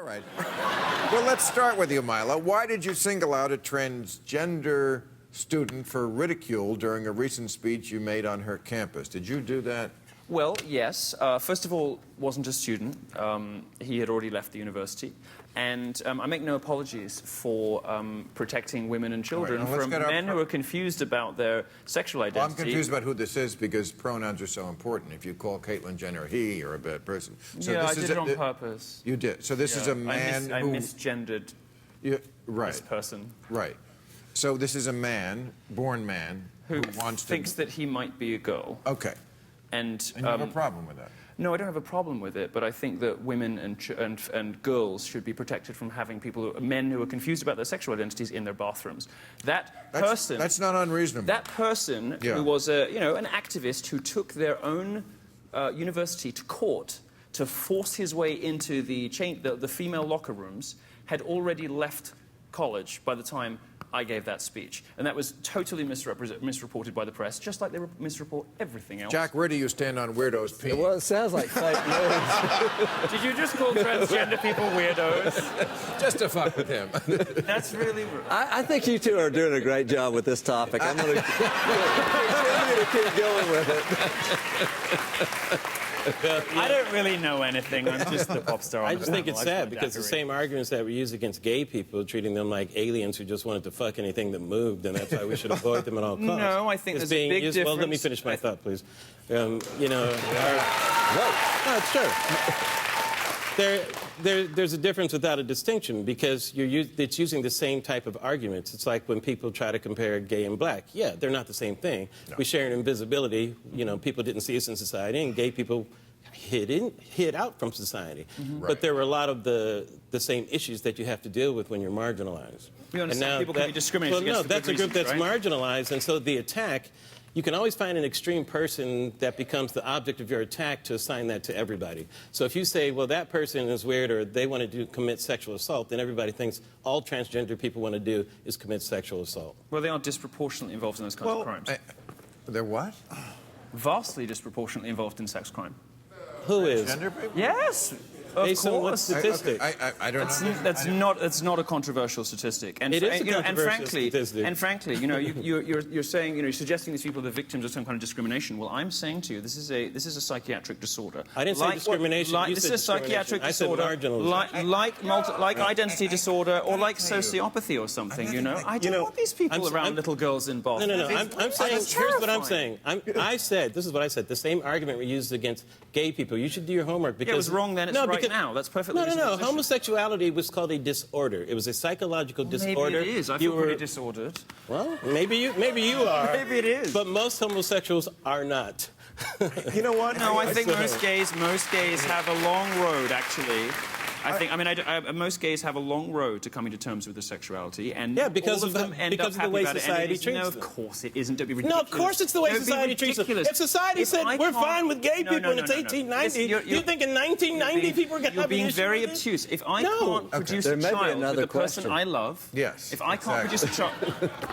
right. Well, let's start with you, Mila. Why did you single out a transgender student for ridicule during a recent speech you made on her campus? Did you do that? Well, yes. First of all, wasn't a student. He had already left the university. And I make no apologies for protecting women and children from men who are confused about their sexual identity. Well, I'm confused about who this is because pronouns are so important. If you call Caitlyn Jenner he, you're a bad person. So yeah, this I did it on purpose. You did. So this is a man I who... misgendered this person. Right. So this is a man, born man, who wants to... thinks that he might be a girl. Okay. And you have a problem with that? No, I don't have a problem with it, but I think that women and girls should be protected from having men who are confused about their sexual identities in their bathrooms. That's not unreasonable. That person who was an activist who took their own university to court to force his way into the female locker rooms had already left college by the time I gave that speech. And that was totally misreported by the press, just like they misreport everything else. Jack, where do you stand on weirdos peeing? Well, it sounds like fake news. Did you just call transgender people weirdos? Just to fuck with him. That's really rude. I think you two are doing a great job with this topic. I'm going to continue to keep going with it. I don't really know anything. I'm just the pop star. I just think it's sad because the same arguments that we use against gay people, treating them like aliens who just wanted to fuck anything that moved, and that's why we should avoid them at all costs. No, I think there's a big difference. Well, let me finish my thought, please. No, it's true. There's a difference without a distinction because it's using the same type of arguments. It's like when people try to compare gay and black. Yeah, they're not the same thing. No. We share an invisibility. People didn't see us in society, and gay people hid out from society. Mm-hmm. But there were a lot of the same issues that you have to deal with when you're marginalized. We understand people can be discriminated against. Well, no, that's a group that's marginalized, and so the attack. You can always find an extreme person that becomes the object of your attack to assign that to everybody. So if you say, well, that person is weird or they want to commit sexual assault, then everybody thinks all transgender people want to do is commit sexual assault. Well, they are disproportionately involved in those kinds of crimes. They're what? Vastly disproportionately involved in sex crime. Who is? Transgender people? Yes. Based on what statistic? I don't know. That's not a controversial statistic. And it is a controversial statistic. And frankly, you're saying, you're suggesting these people are the victims of some kind of discrimination. Well, I'm saying to you, this is a psychiatric disorder. I didn't say discrimination. This is a psychiatric disorder, like identity disorder or like sociopathy or something. I don't want these people around little girls in Boston. No. I'm saying. Here's what I'm saying. This is what I said. The same argument we used against gay people. You should do your homework because it was wrong then. It's right now. That's perfectly No. Homosexuality was called a disorder. It was a psychological disorder. Maybe it is. I feel pretty disordered. Well, maybe you are. Maybe it is. But most homosexuals are not. You know what? No, I think most gays have a long road, actually. Most gays have a long road to coming to terms with their sexuality, and because all of them end up of the way about society it. treats No, them. of course it isn't. Don't be ridiculous. No, of course it's the way society treats them. If society said we're fine with gay people and it's 1890, you think in 1990 people are going to have an issue? You're being very obtuse. If I can't produce a child with the person I love, if I can't produce a child...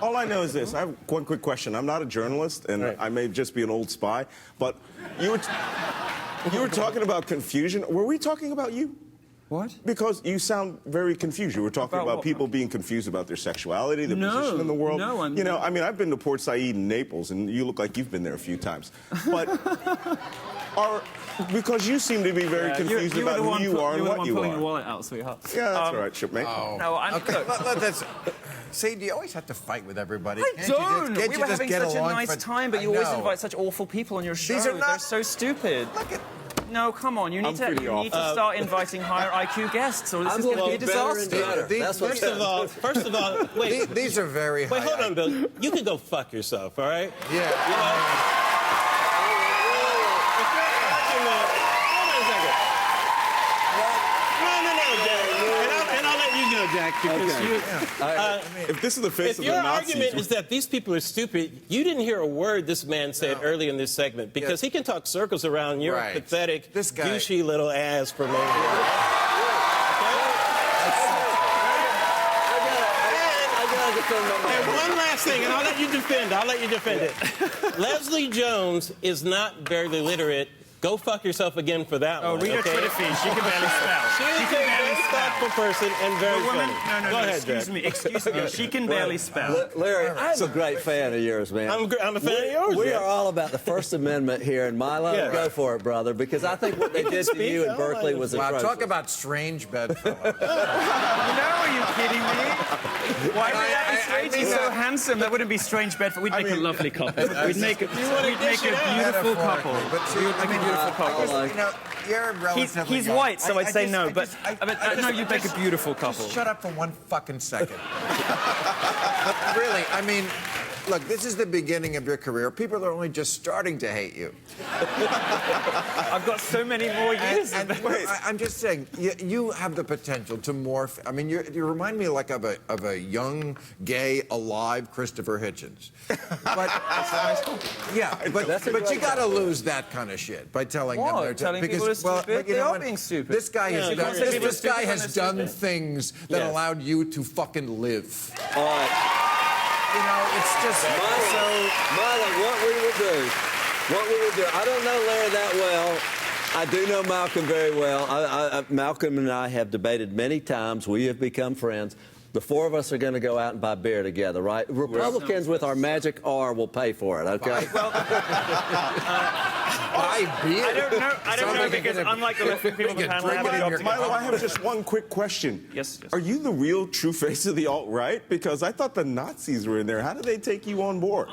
All I know is this. I have one quick question. I'm not a journalist, and I may just be an old spy, but you were talking about confusion. Were we talking about you? What? Because you sound very confused. You were talking about people being confused about their sexuality, their position in the world. No, I've been to Port Said in Naples, and you look like you've been there a few times. But because you seem to be very confused about who you are and what you are. You're the one pulling your wallet out, sweetheart. Yeah, that's all right, shipmate. Oh. No, See, do you always have to fight with everybody? I don't. We were having such a nice time, but you always invite such awful people on your show. They're so stupid. Look at... No, come on. You need to start inviting higher IQ guests, or this is going to be a disaster. First of all, wait. These are very high. Wait, hold on, Bill. You can go fuck yourself, all right? Yeah. Jack, because if this is the face of the Nazis... If your argument is that these people are stupid, you didn't hear a word this man said early in this segment, because he can talk circles around your pathetic, douchey little ass for me. And one last thing, and I'll let you defend it. Leslie Jones is not very literate. Go fuck yourself again for that one. Read her Twitter feed. She can barely spell. She can barely spell. thoughtful person and very funny. No, Go ahead, excuse Jack. me, excuse me. She can barely spell. Larry, I'm a great fan of yours, man. I'm a fan of yours. We Jack. are all about the First Amendment here, and Milo, Yeah. go for it, brother, because I think what they did to speak. you in Oh, Berkeley was Wow, atrocious. talk about strange bedfellows. No, are you kidding me? Why would that be strange? He's so handsome. That wouldn't be strange Bedford. We'd make a lovely couple. We'd make a beautiful couple. But see, We would make a beautiful couple. you know, you're relatively He's young. white, so I'd say just- no. I But just- no, you'd make a beautiful couple. Just shut up for 1 fucking second. Really, I mean, look, this is the beginning of your career. People are only just starting to hate you. I've got so many more years. And I'm just saying, you have the potential to morph. I mean, you remind me like of a young, gay, alive Christopher Hitchens. But yeah, but you got to lose that kind of shit by telling them What? they're Telling because people they're well, stupid? but you They know are what? being stupid. This guy has you done. can't say people are This guy stupid when has they're done stupid. things that Yes. allowed you to fucking live. All right, You know, it's just Milo, what we will do, I don't know Larry that well. I do know Malcolm very well. Malcolm and I have debated many times. We have become friends. The four of us are going to go out and buy beer together, right? Republicans with our magic R will pay for it, okay? Well, buy beer. I don't know. I don't Sounds know like because you're unlike the rest of the people on the get panel, I haven't drinking in got your- to Milo, I have just one quick question. Yes. Are you the real true face of the alt-right? Because I thought the Nazis were in there. How did they take you on board?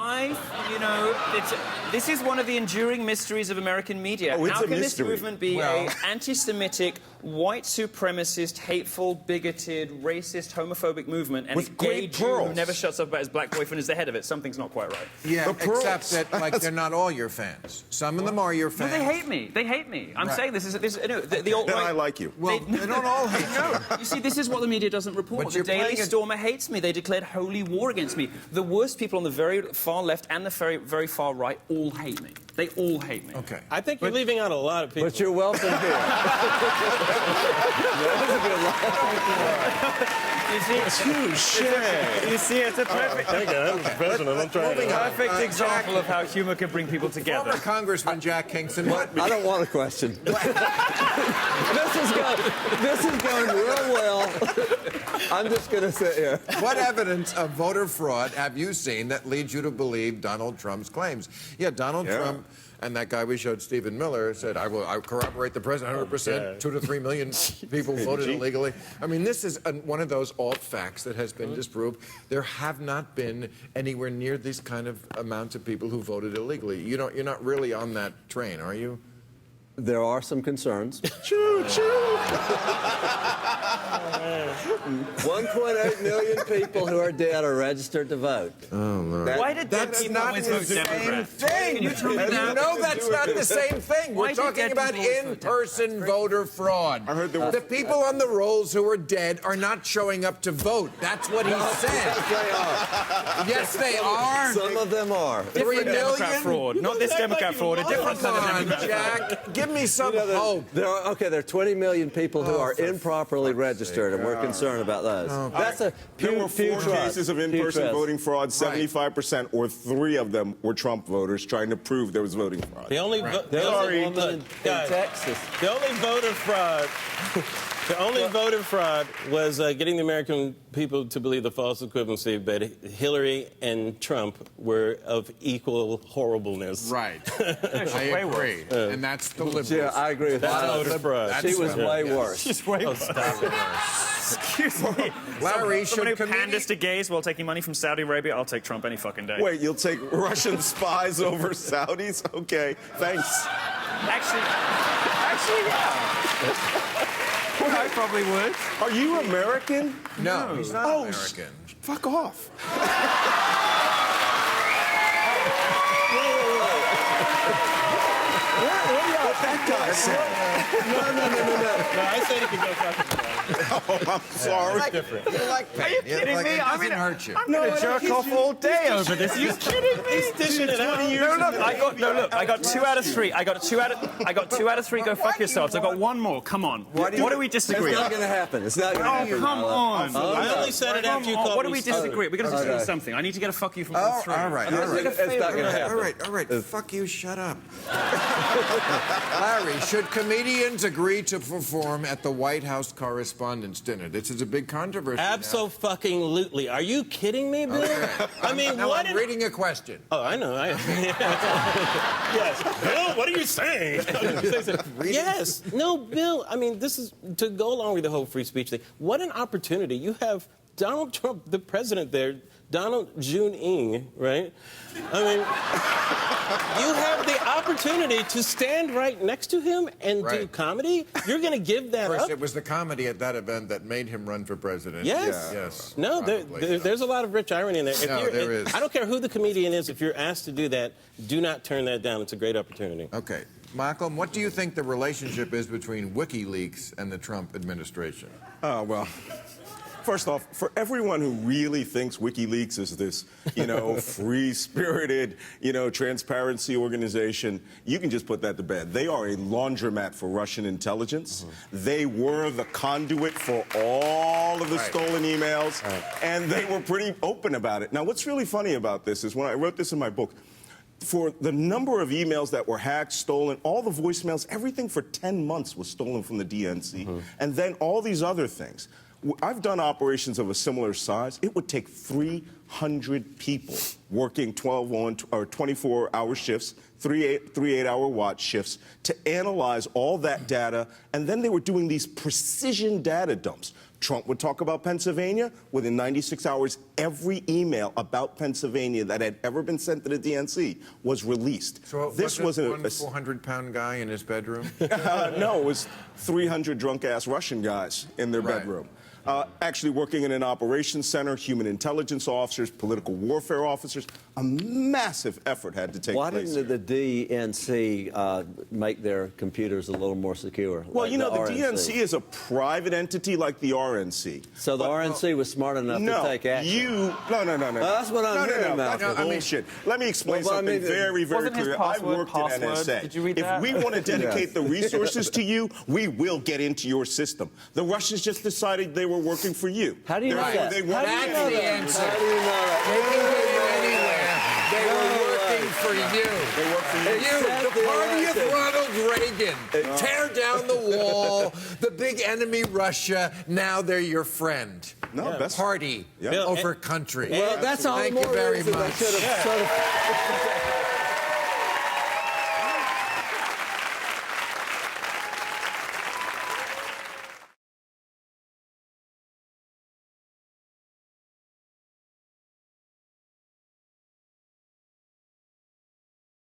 This is one of the enduring mysteries of American media. Oh, it's How a can this mystery. movement be Well- a anti-Semitic, white supremacist, hateful, bigoted, racist, homophobic movement, and With a gay great Jew who pearls. never shuts up about his black boyfriend is the head of it? Something's not quite right. Yeah, The pearls. except that like they're not all your fans. Some of them are your No, fans. they hate me. They hate me. I'm Right. saying this is no, the Then alt-right. I like you. Well, they don't all hate you. No, you see, this is what the media doesn't report. But The you're Daily playing a- Stormer hates me. They declared holy war against me. The worst people on the very far left and the very, very far right all hate me. They all hate me. Okay. I think you're leaving out a lot of people. But you're welcome here. You see, you see, it's a perfect, Thank you. I'm professional. I'm trying Moving to... on. perfect example of how humor can bring people together. Former Congressman Jack Kingston, what I don't want a question. This is going real well. I'm just going to sit here. what evidence of voter fraud have you seen that leads you to believe Donald Trump's claims? Yeah, Donald Trump and that guy we showed, Stephen Miller, said, I corroborate the president 100%, 2 to 3 million people voted illegally. I mean, this is one of those alt facts that has been disproved. There have not been anywhere near these kind of amounts of people who voted illegally. You're not really on that train, are you? There are some concerns. Choo choo. 1.8 million people who are dead are registered to vote. Why did dead That's people not always the vote same Democrat? thing. Can you tell me You that? know that's not the same thing. Why We're did talking dead about people always vote in-person voter fraud. I heard there were- The people on the rolls who are dead are not showing up to vote. That's what he said. Yes, they are. Some of them are. 3 Different Democrat million? fraud. Not this Democrat fraud, a different Come kind of on, Democrat fraud. Jack. Give me some You know, hope. there are 20 million people who are improperly registered, and we're concerned about those. That's a There pew, were pew 4 trust. cases of Pew in-person trust. voting fraud. 75%, or 3 of them were Trump voters trying to prove there was voting fraud. The only, There was only a woman in guys, Texas. the only voter fraud, the only voter fraud was getting the American people to believe the false equivalency, but Hillary and Trump were of equal horribleness. Right. I agree. And that's the liberals. Yeah, I agree with That's that. voter fraud. She was way worse. She's way worse. Excuse me. Larry, Someone who should panders to gays while taking money from Saudi Arabia, I'll take Trump any fucking day. Wait, you'll take Russian spies over Saudis? Okay, thanks. Actually, yeah. I probably would. Are you American? No, he's not American. Fuck off. What that guy said. No, I said he could go fucking I'm sorry. You like pain. Are you kidding Like, me? It I'm doesn't gonna hurt you. I'm gonna jerk off all day over this. You kidding me? He's dishing it out. I got 2 out of 3. I got 2 out of 3. Go fuck yourselves. I got one more. Come on. What do we It's disagree not on? going to happen. It's not going to Oh, happen. come on. I only said it after you called What do me we stupid. disagree? We got to disagree on Okay. something. I need to get a fuck you from all 3. All right. It's not going to happen. All right. Fuck you, shut up. Larry, should comedians agree to perform at the White House Correspondents' dinner. This is a big controversy. Abso-fucking-lutely. Are you kidding me, Bill? Okay. I mean, now what? I'm reading a question. Oh, I know. Yes. Bill, what are you saying? Yes. No, Bill, I mean, this is to go along with the whole free speech thing. What an opportunity. You have Donald Trump, the president there, Donald Jun-ing, right? I mean, you have the opportunity to stand right next to him and do comedy? You're going to give that Of course, up? it was the comedy at that event that made him run for president. Yes. Yes. No, there's a lot of rich irony in there. There is. I don't care who the comedian is. If you're asked to do that, do not turn that down. It's a great opportunity. Okay. Malcolm, what do you think the relationship is between WikiLeaks and the Trump administration? Well, first off, for everyone who really thinks WikiLeaks is this, free-spirited, transparency organization, you can just put that to bed. They are a laundromat for Russian intelligence. They were the conduit for all of the stolen emails, and they were pretty open about it. Now, what's really funny about this is when I wrote this in my book, for the number of emails that were hacked, stolen, all the voicemails, everything for 10 months was stolen from the DNC, and then all these other things. I've done operations of a similar size. It would take 300 people working 24-hour shifts, three eight-hour watch shifts to analyze all that data, and then they were doing these precision data dumps. Trump would talk about Pennsylvania. Within 96 hours, every email about Pennsylvania that had ever been sent to the DNC was released. So this wasn't wasn't one 400-pound guy in his bedroom? No, it was 300 drunk-ass Russian guys in their bedroom. Actually working in an operations center, human intelligence officers, political warfare officers. A massive effort had to take Why place. didn't the DNC make their computers a little more secure? Well, like the DNC is a private entity like the RNC. So the RNC was smart enough to take action. No. That's what I'm hearing about. That's bullshit. Let me explain something very, very clear. I worked in NSA. Did you read if that? we want to dedicate the resources to you, we will get into your system. The Russians just decided they were working for you. How do you know that? They How do you weren't know the that? answer. How do you know that? They didn't go anywhere. They were working for you. They work for you. You, the party of Ronald Reagan. Tear down the wall. The big enemy, Russia. Now they're your friend. No, that's Party Yeah. over country. Well, that's all the Thank more you very reason I much. should have